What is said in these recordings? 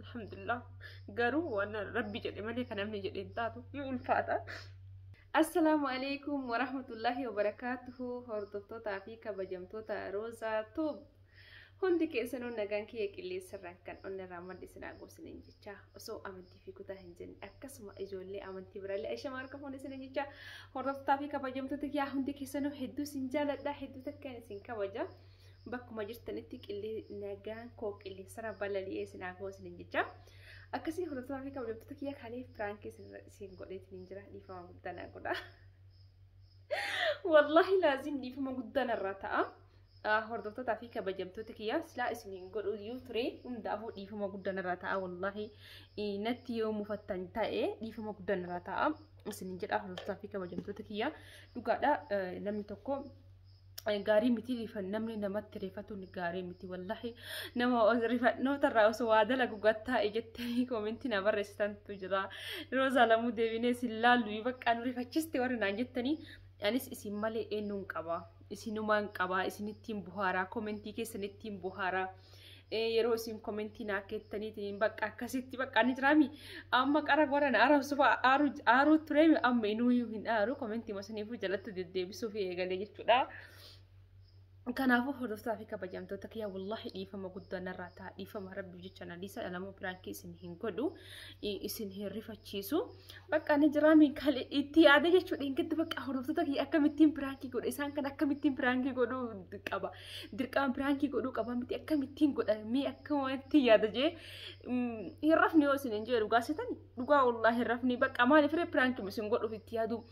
alhamdulillah garuu waan rabbi jedhe malee kan namni jedhe taatu yoo ulfaata. Assalamu alaikum warahmatullahi wabarakatuhu. Hordoftoota fi kabajamtoota Roza Tube hundi keessanuu nagaan kiyya qilleensarraan kan onnarraa madde sinaa goosiniin jecha osoo amantii fi kutaa hin jenne akkasuma ijoollee amantii biraallee Aishamaa harka fuudhee isiniin jecha hordoftoota fi kabajamtoota kiyyaa hundi keessanuu hedduu sin jaaladha, hedduu takkaan isin kabaja. Bakkuma jirtanitti qillee nagaan koo qilleensarra balali'ee sinaa goosiniin jecha akkasii hordoftoota fi kabajamtoota kiyyaa kaleef piraankii isin godheetiin jira. Dhiifama guddaan godha wallahi laazim dhiifama guddaan irraa ta'a. Hordoftoota fi kabajamtoota kiyyaa silaa isiniin godhu yoo ture hundaafuu dhiifama guddaan irraa ta'a. Wallahi natti yoo mufattan ta'e dhiifama guddaan irraa ta'a isiniin jedha. Hordoftoota fi kabajamtoota kiyyaa dhugaadha namni tokko gaarii miti rifan namni namatti rifatuun gaarii miti wallahi nama rifannota irraa osoo waa dalagu gattaa jettanii koomentii na barreessitantu jira. Roza lamuu deebinee sin laallu bakka nu rifachiste warri naan jettanii anis isin malee eenyuun qaba isinumaan qaba isinittiin buhaaraa koomentii keessanittiin buhaaraa yeroo isin koomentii naa keettaniitiin bakka akkasitti bakka ni jiraami amma qara goran arabsufa aaru ture amma inuu hin aaru koomentii masaniifu jalatti deddeebisuuf eegalee jechuudha. Kanaafuu hordoftoota fi kabajamtoota kiyyaa wallahi dhiifama guddaan irraa ta'a. Dhiifama rabbi jecha naliisa dhalamoo piraankii isin hin godhu isin hin rifachiisu bakka ni jiraami kale itti yaada jechuudha. Ingitti bakka hordoftoota kiyyaa akkamittiin piraankii godhu isaan kan akkamittiin piraankii godhu qaba dirqama piraankii godhu qaba miti akkamittiin godhamee akkamatti yaada jee hin rafni yoo isin hin jee dhugaa setani dhugaa wallahi hin rafni bakka maaliif piraankii isin godhuuf itti yaadu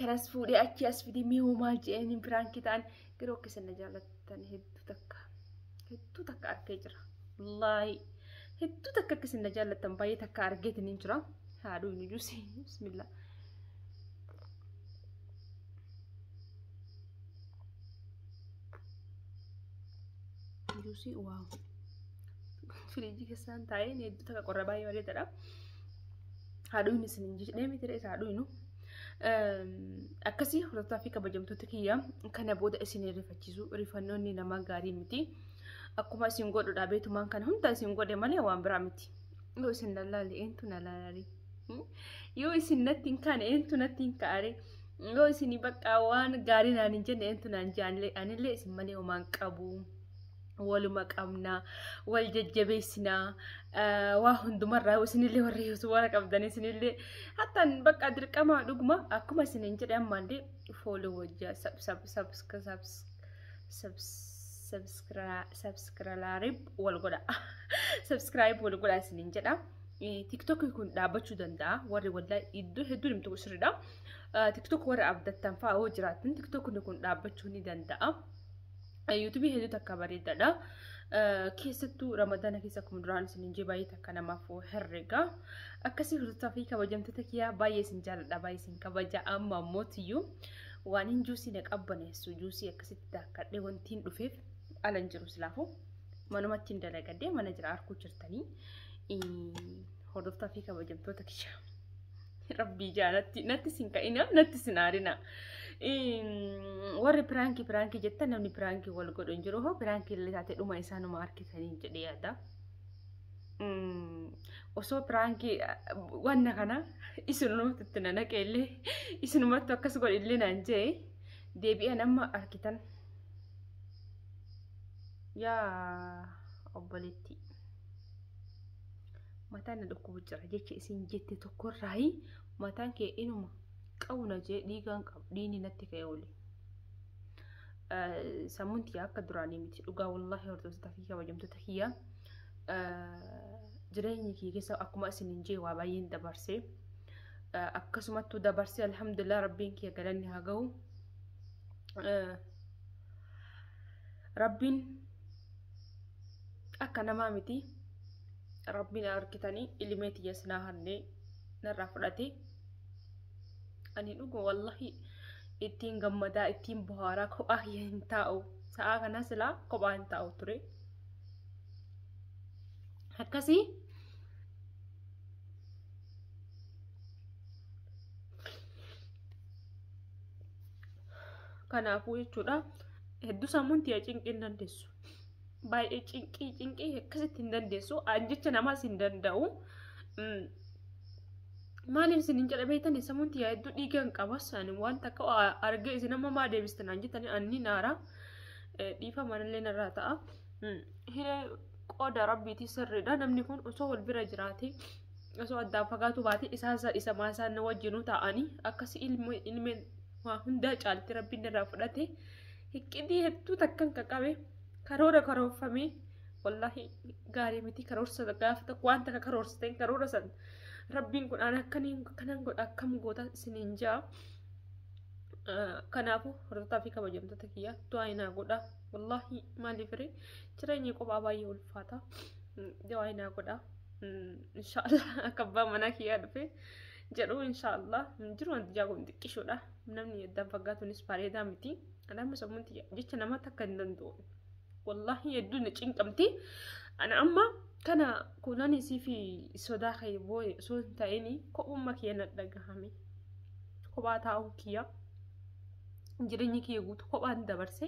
kanas fuudhee achi as fidee mi'oo maal je'een piraankii ta'an yeroo keessan na jaallattan hedduu takka argee jira. Wallahi hedduu takka keessan na jaallattan baay'ee takka argeetiin hin jira. Haaduu inni juusi bismillah. Juusi waaw. Firiijii keessaan taa'ee hedduu takka qorra baay'ee bareedaadha. Haaduu inni isin hin jedhee miti reessa haaduu inni. Akkasii hordoftoota fi kabajamtoota kiyyaa kana booda isin rifachiisu rifannoonni nama gaarii miti. Akkuma isin godhudha beetumaan kana hunda isin godhe malee waan biraa miti. Yoo isin lallaale eentu na lallaale. Yoo isin natti hin kaane eentu natti hin kaare. Yoo isin bakka waan gaarii naan hin jenne eentu naan jaalle anillee isin malee homaan qabu. Waluma qabna wal jajjabeessina waa hundumarraa isinillee warri yoo waan qabdan isinillee hatta bakka dirqama dhuguma akkuma isin hin jedhe ammallee follow wajja subscribe wal godha subscribe wal godha isin hin jedha. TikTok kun dhaabbachuu danda'a warri wallahi iddoo hedduu nimtu sirriidha. TikTok warri abdattan fa'aa yoo jiraatan TikTok kun dhaabbachuu ni danda'a. YouTube hedduu takka bareedaadha. Keessattuu Ramadana keessa akkuma duraan isin hin baay'ee takka namaaf herrega. Akkasii hordoftoota fi kabajamtoota kiyyaa baay'ee isin jaalladha baay'ee isin kabaja amma ammoottiyyuu waan hin juusii na qabbaneessu juusii akkasitti daakkadhee wanti hin dhufeef alan jiru silaafu manumatti hin dalagadhee mana jira arkuu jirtanii hordoftoota fi kabajamtoota kiyyaa. Rabbi jaalatti natti sin ka'ina natti sin aarina. Warri piraankii jettan namni piraankii wal godhu hin jiru hoo piraankii illee taate dhuma isaanuma harkisanii jedhee yaada. Osoo piraankii wanna kana isinumatti itti nanaqee illee isinumatti akkas godhe illee naan jee deebi'an amma harkitan yaa obboleetti. Mataan na dhukkubu jira jecha isin jette tokkorraayi mataan kee inuma qawna jee dhiigaan qabu dhiini natti ka'e oli. Sammuun tiyyaa akka duraanii miti dhugaa wallahi hordoftoota fi kabajamtoota kiyyaa jireenyi kiyya keessa akkuma isin hin jee waa baay'een dabarsee akkasumattuu dabarsee alhamdulillah rabbiin kiyya galanni haa ga'u. Rabbiin akka namaa miti. Rabbiin arkitanii ilmeeti yasnaa hannee narraa fudhate ani dhugu wallahi ittiin gammadaa ittiin buhaaraa kophaa hin taa'u sa'a kana silaa kophaa hin taa'u ture akkasii kanaafuu jechuudha hedduu sammuun tiyaa cinqin dandeessu baay'ee cinqii akkasitti hin dandeessu jecha namaas hin danda'u. Maaliif isin hin jedha beektanii sammuun tiyyaa hedduu dhiigan qabas ani wanta akka argee isin amma maa deebistan jettanii anni naara dhiifa manallee narraa ta'a. Qooda rabbiitii sirriidha namni kun osoo wal bira jiraate osoo addaan fagaatu baate isa maasaan na wajjinuu ta'anii akkasi ilmeen waa hundaa caalti rabbiin irraa fudhate hiqqidii hedduu takkan qaqqabe karoorfamee wallahi gaarii miti karoorsa gaafa tokko waan takka karoorsiteen karoora san rabbiin kun aan akkanaan godha akkam goota isiniin jaa. Kanaafuu hordofaa fi kabajamtoota kiyyaa du'aa godha wallahi maaliif jireenya kophaa baay'ee ulfaata du'aa godha. Inshallah akka abbaa manaa kiyyaa dhufe jedhu inshallah jiru wanti jaaguun xiqqishoodha namni addaan fagaatuunis bareedaa miti anamma sammuun jecha nama takka hin danda'u wallahi hedduu na cinqamti ana amma kana kuulanisii fi sodaa kee boo'e osoo hin ta'ini kophummaa kiyya na dhagahame kophaa taa'uu kiyya jireenyi kiyya guutuu kophaan dabarse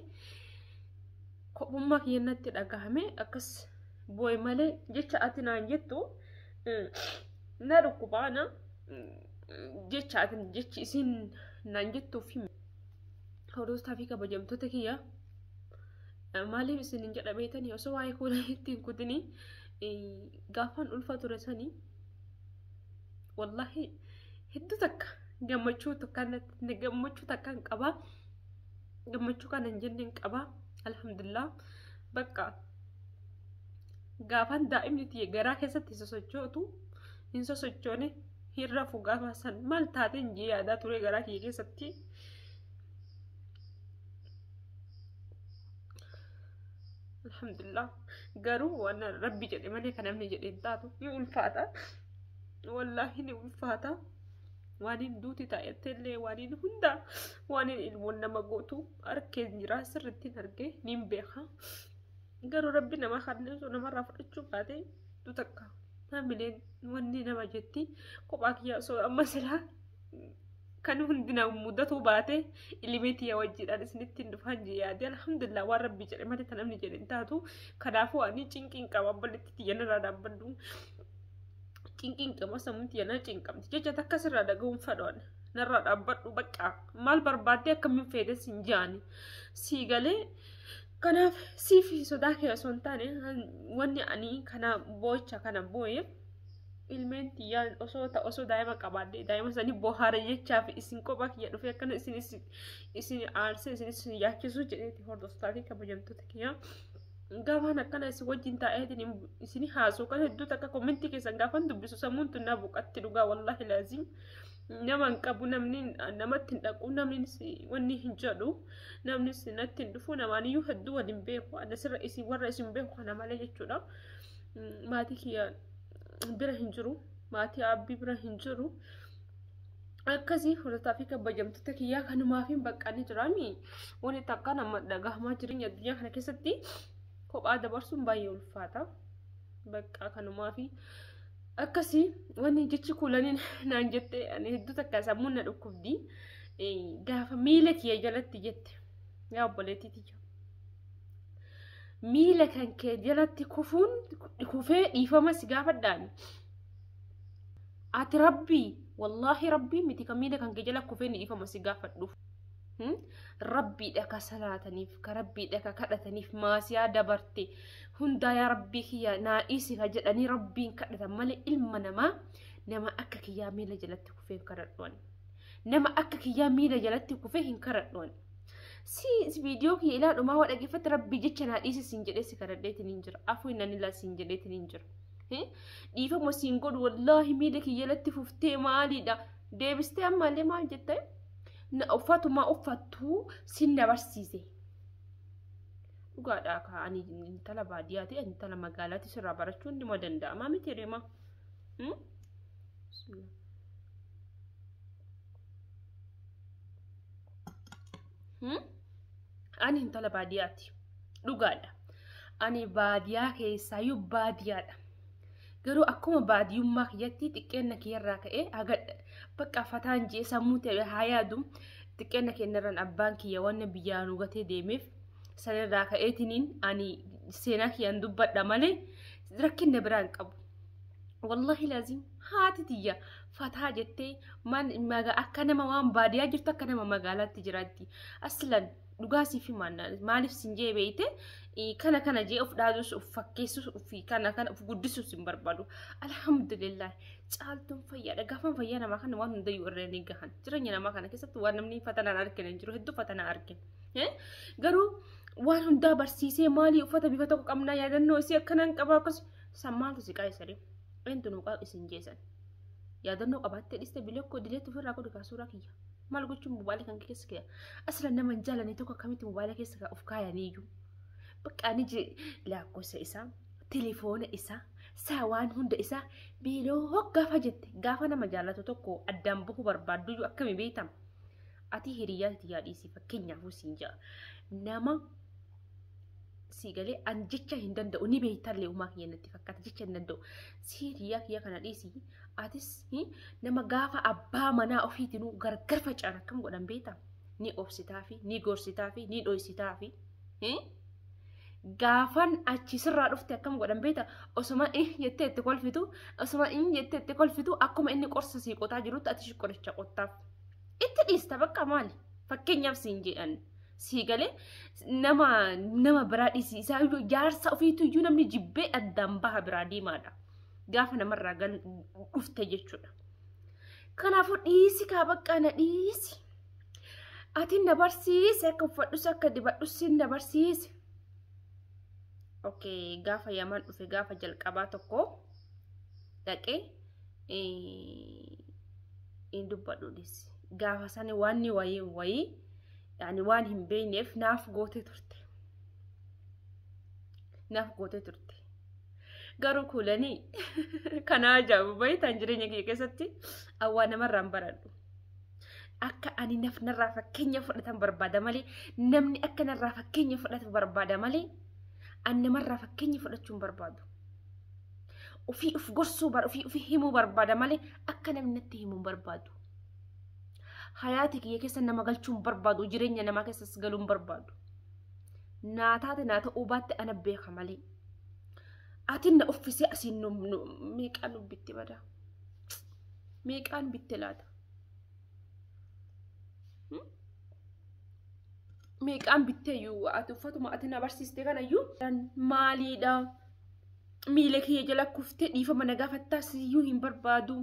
kophummaa kiyya natti dhagahame akkas boo'e malee jecha ati naan jettu na dhukkubaana jecha ati jechi isin naan jettuuf hordofaa fi kabajamtoota kiyya maaliif isin hin jedha beektanii osoo waa'ee kuula ittiin kutini gaafan ulfa ture sanii wallahi hedduu takka gammachuu takkan qaba gammachuu kana hin jenne qaba alhamdulillah bakka gaafan daa'imni tiyya garaa keessatti sosochootu hin sosochoone hin rafu gaafa san maal taate hin jee yaadaa ture garaa kiyya keessatti. Alhamdulillah garuu waan rabbi jedhe malee kan namni jedhe hin taatu ni ulfaata wallahi ni ulfaata waan duuti taa'etteillee waan hunda waan ilmoon nama gootu arkee jira sirriitti argee ni beeka garuu rabbi nama kanneessu namarraa fudhachuu baate takka hamileen wanni nama jetti kophaa kiyyaa osoo amma silaa kan hundina mudatu baate ilmeetii yaa wajjidhaan isinitti hin dhufan jee yaade alhamdulillah waan rabbi jedhe malee kan namni jedhe hin taatu kanaafuu ani cinqiin qaba balleetti tiyya narraa dhaabbadhu cinqiin qaba sammuun tiyya na cinqamti jecha takka sirraa dhaga'uun fadhoon narraa dhaabbadhu bakka maal barbaaddee akkamiin feedes hin jaani sii galee kanaaf siif sodaa kee osoo hin taane wanni ani kana boocha kana boo'e ilmeen tiyyaa osoo daa'ima qabaadde daa'ima sanii bohaara jechaaf isin kophaa kiyya dhufe akkana isin aarsee isin yaachisu jedheeti hordoftaa fi kabajamtoota kiyyaa gaafaan akkana isin wajjin taa'eetiin isin haasoo kan hedduu takka kommentii keessan gaafan dubbisu sammuun tunnaa buqatti dhugaa wallahi laazim nama hin qabu namni namatti hin dhaqu namni wanni hin jedhu namni natti hin dhufu namaaniyyuu hedduu waliin beeku anasirra isin warra isin beeku kana malee jechuudha maatii kiyya bira hin jiru maatii abbii bira hin jiru akkasii hordofaa fi kabajamtoota kiyyaa kanumaaf hin baqqanii jirani wanti takka nama dhagahamaa jireenya addunyaa kana keessatti kophaa dabarsuun baay'ee ulfaata bakka kanumaaf akkasii wanni jechi kuulaniin naan jette ani hedduu takka sammuun na dhukkubdi gaafa miila kiyya jalatti jette yaa obboleettii tiyya miila kan kee jalatti kufuun kufee dhiifama si gaafadhaan ati rabbii wallahi rabbii miti kan miila kan kee jala kufee dhiifama si gaafadhuuf rabbiidha ka salaataniif ka rabbiidha ka kadhataniif maasiyaa dabarte hundaa yaa rabbii kiyya naadhiisi ka jedhanii rabbiin kadhatan malee ilma nama akka kiyyaa miila jalatti kufee hin kadhadhuun nama akka kiyyaa miila jalatti kufee hin kadhadhuun si video kiyya ilaa dhumaa waa dhaggeeffatti rabbii jecha naadhiisi siin jedhee si kadhadheetiin hin jira afuu hin ilaa siin jedheetiin hin jira dhiifama siin godhu wallahi miila kiyya jalatti fuftee maaliidha deebistee ammallee maal jettee na uffatuma uffattuu sin dabarsiise dhugaadhaa ka'anii intala baadiyyaati intala magaalaati sirraa barachuun dhimma danda'amaa miti reema ani intala baadiyyaati dhugaadha ani baadiyyaa keessaayyuu baadiyyaadha garuu akkuma baadiyyummaa kiyyatti xiqqeenna kiyyarraa ka'ee agadha bakka fataan jee sammuu ta'e haa yaadu xiqqeenna keenyarraan abbaan kiyya wanna biyyaa nu gatee deemeef sanirraa ka'eetiniin ani seenaa kiyyaan dubbadha malee rakkinna biraan qabu. Wallahi lazim haati tiyya fataa jettee akka nama waan baadiyyaa jirtu akka nama magaalaatti jiraatti. Aslan dhugaasii fi maaliif sinjee beeyte kana jee of dhaadus of fakkeessus fi kana of guddisuus hin barbaadu. Alhamdulillah caaltuun fayyaadha. Gaafan fayyaa namaa kana waan hundayyuu irra ni gahan. Jireenya namaa kana keessatti waan namni fatanaan arginu hin jiru. Hedduu fatanaa arginu. Garuu waan hundaa barsiisee maalii uffata bifa tokko qabnaa yaadannoo isii akkanaan qabaa akkasuma sammaaltu si qaayisanii. Entu nuqaa isin jeesan. Yaadannoo qabattee dhiste bileekkoo dileetti ofirraa godhu kaasuuraa kiyya. Maal gochuun mobaayilii kan keessa kiyya. Aslan nama hin jaallanne tokko akkamitti mobaayilii keessa of kaayaniyyuu. Bakka ani lakkoofsa isaa, telefoona isaa, saawwan hunda isaa biiloo gaafa jette gaafa nama jaallatu tokko addaan bahuu barbaaddu akkami beekama. Ati hiriyaatti yaadhiisii fakkeenyaaf siin jaa nama sigalee an jecha hin danda'u ni beektallee uumaa kiyyanatti fakkaata jecha hin danda'u. Hiriyaa kiyya kana dhiisii atis nama gaafa abbaa manaa ofiitiin gargar facaan akkam godhan beekama. Ni obsitaafi, ni gorsitaafi, ni dhoysitaafi. Gaafan achi sirraa dhufte akkam godhan beekta osoma jettee itti kolfitu osoma jettee itti kolfitu akkuma inni qorsa sii qotaa jirutti ati qoricha qottaaf itti dhiista bakka maali fakkeenyaaf siin jedhan sigalee nama biraa dhiisii isaa jaarsa ofiitu iyyuu namni jibbee addaan baha biraa deemaadha gaafa namarraa dhufte jechuudha. Kanaafuu dhiisi kaa bakka na dhiisi ati na barsiise akka uffadhus akka dibadhus na barsiise. Okay, gaafa yaman dhufe gaafa jalqabaa tokko dhaqee in dubbadhuudhis gaafa sani waan ni wayii yaani waan hin beekneef naaf gootee turte garuu kuulanii kana ajaa'ibu baay'ee jireenya kiyya keessatti awwaa namarraan baradhu akka ani narraa fakkeenya fudhatan barbaada malee namni akka narraa fakkeenya fudhatu barbaada malee an namarraa fakkeenya fudhachuun barbaadu. Ofii of gorsuu ofii himuu barbaada malee akka namni natti himuu barbaadu. Hayaati kiyya keessa nama galchuun barbaadu jireenya namaa keessas galuun barbaadu. Naataate naata ubaatti ana beeka malee. Ati na uffisee asiin meeqaan bitti badaa? Meeqaan bitti laata? Meeqaan bitteeyyuu ati uffatuma ati na barsiiste kanayyuu maaliidha miila kiyya jala kuftee dhiifama na gaafattaas iyyuu hin barbaadu.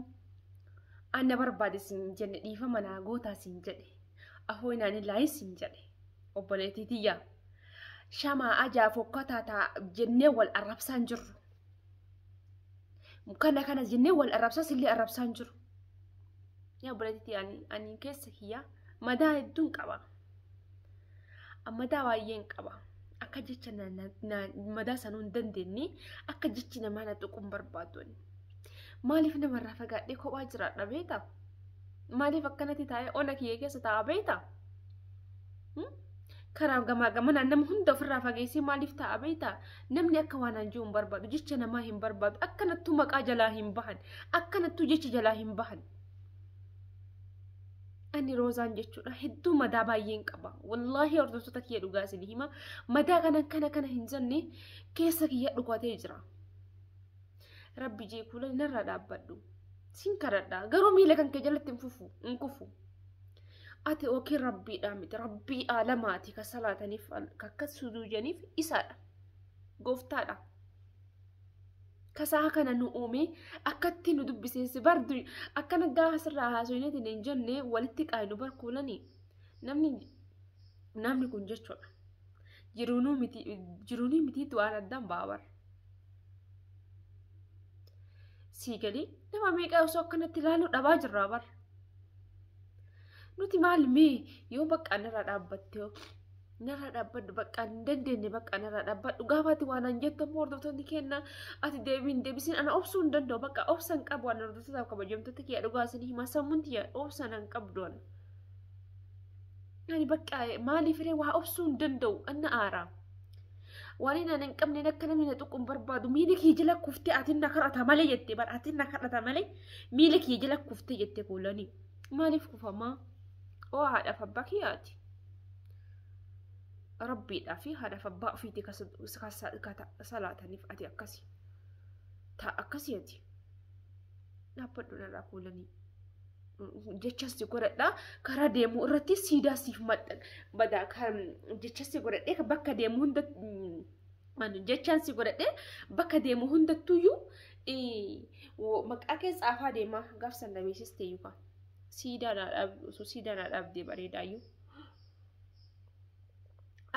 Anna barbaade siin jenne dhiifama na gootaa siin jedhe afoo inaani laayii siin jedhe obboleettii tiyyaa shamaa ajaa fokkataa taa jennee wal arrabsaan jirru. Kana jennee wal arrabsaas illee arrabsaan jiru. Yaa obboleettii ani keessa kiyyaa madaa hedduun qaba. Madaa baay'een qaba. Akka jecha madaa sanuu hin dandeenye akka jechi namaa na tuquun barbaadu. Maaliif namarraa fagaadhee kophaa jiraadha beektaa? Maaliif akkanatti taa'ee ona kiyya keessa taa'aa beektaa? Karaa gamaa gamanaan nama hunda ofirraa fageessee maaliif taa'aa beektaa? Namni akka waan anjuu hin barbaadu jecha namaa hin barbaadu akkanattuu maqaa jalaa hin bahan akkanattuu jecha jalaa hin bahan. Ani Roozaan jechuudha hedduu madaa baay'een qaba. Wallahi hordoftoota kiyya dhugaa isin hima madaa kana hin jenne keessa kiyya dhukatee jira. Rabbi jeekuula narraa dhaabbadhu. Sin kadhadha garuu miila kan kee jalatti hin kufu. Ati ookiin rabbiidhaa miti rabbii aalamaati ka salaataniif akka sujuudaniif isaadha. Gooftaadha. Kasaa kana nu uume akkatti nu dubbiseessi bardu akkana gaafa sirraa haasofneetiin hin jenne walitti qaaynu barkuulanii namni kun jechuudha. Jiruunii mitiitu waan addaan baawar. Siigalii nama meeqa osoo akkanatti ilaaluu dhabaa jirraa bar. Nuti maal mee yoo bakka narraa dhaabbattee narraa dhaabbadhu bakka hin dandeenye bakka narraa dhaabbadhu gaafaati waan an jettu hordoftoonni kenna ati deebisin ana obsuu hin danda'u bakka obsan qabu waan hordoftotaaf kabajamtoota kiyya dhugaa isin himaa sammuun tiyya obsan an qabdu an. Yani bakka maaliif irree waa obsuu hin danda'u anna aaraa. Waan inni hin qabne akka namni na tuquun barbaadu miila kiyya jala kuftee ati na kadhata malee jettee bara ati na kadhata malee miila kiyya jala kuftee jettee kuulanii maaliif kufamaa? Oo haadhaaf abbaa kiyyaati. ربي دافي هذا فباء في تك صلاة نفعتي أكسي تا أكسيتي نابدنا راكولني جتشستي قرأنا كرا ديمو رتي سيدا سيف مدن بدا كان جتشستي قرأنا كبكا ديمو هند من جتشانسي قرأنا بكا ديمو هند تويو ومكاكيس آفا ديما غافسا نبيسيستي يوكا سيدا نالاب دي بريدايو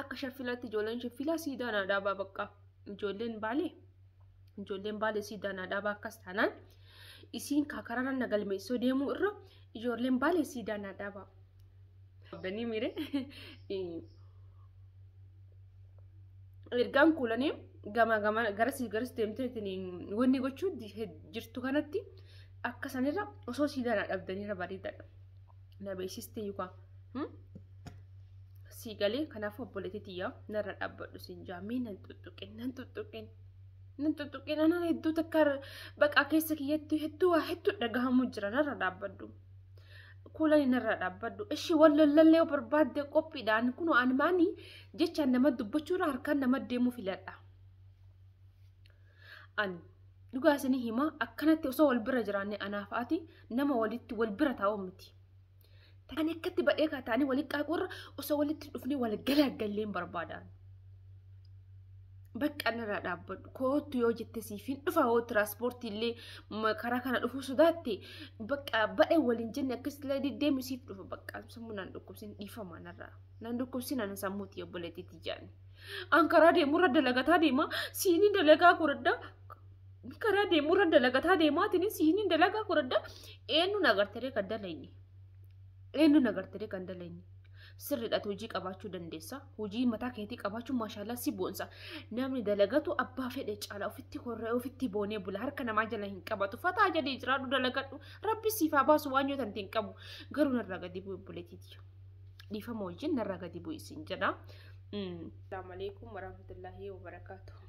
akka shaffilaatti ijoolleen shaffilaa siidaan adaabaa bakka ijoolleen baalee siidaan adaabaa akkas taanaan isiin kakaraan nagalmeessoo deemuu irra ijoolleen baalee siidaan adaabaa abdanii mire ergaan kuulanii gama garas deemtee wanni gochuu jirtu kanatti akka sanirra osoo siidaan adabdaniirra bareedaadha na beeksistee yookaan sigalee kanaaf obboleettiyaa narra dhaabbadhu sinjaamii nan tuttuqin ana hedduu takka baqa keessa kiyyatti hedduu dhagahamu jira narra dhaabbadhu kuulanii narra dhaabbadhu ishii wallallee barbaadde qophiidhaan kun aanmaanii jechaan nama dubbachuudha harkaan nama deemuu filadha an dhugaa isinii hima akkanatti osoo wal bira jiraanne anaafaati nama walitti wal bira taa'u miti Tani akkatti badhee kaataanii walitti qaaqurra osoo walitti dhufnee wal galaggalleen barbaadan. Bakka narraa dhaabbadhu kootu yoo jette siifin dhufa hoo tiraanspoortii illee karaa kana dhufuu sodaatte bakka badhee waliin jenne akkasitti deddeemu siif dhufa bakka sammuu naan dhukkubsin dhiifama narraa naan dhukkubsin ana sammuuti obboleettiitti jaani. An karaa deemurra dalagataa deema siinii dalagaa kuradda karaa deemurra dalagataa deemaatiin siinii dalagaa kuradda eenyu nagartee kan dalayni. Eenyu nagartee kan dalayni. Sirriidhaatu hojii qabaachuu dandeessa. Hojii mataa keetii qabaachuu maashaallah si boonsa. Namni dalagatu abbaa fedhe caala ofitti horree ofitti boonee bula harka namaa jala hin qabatu. Fataa jedhee jiraadhu dalagadhu. Rabbi siif haa baasu waan yoo tante hin qabu. Garuu narraa gadi bu'e obboleettiiti. Dhiifama wajjin narraa gadi bu'e isin jedha. Assalamu alaikum warahmatullahi wabarakatuh.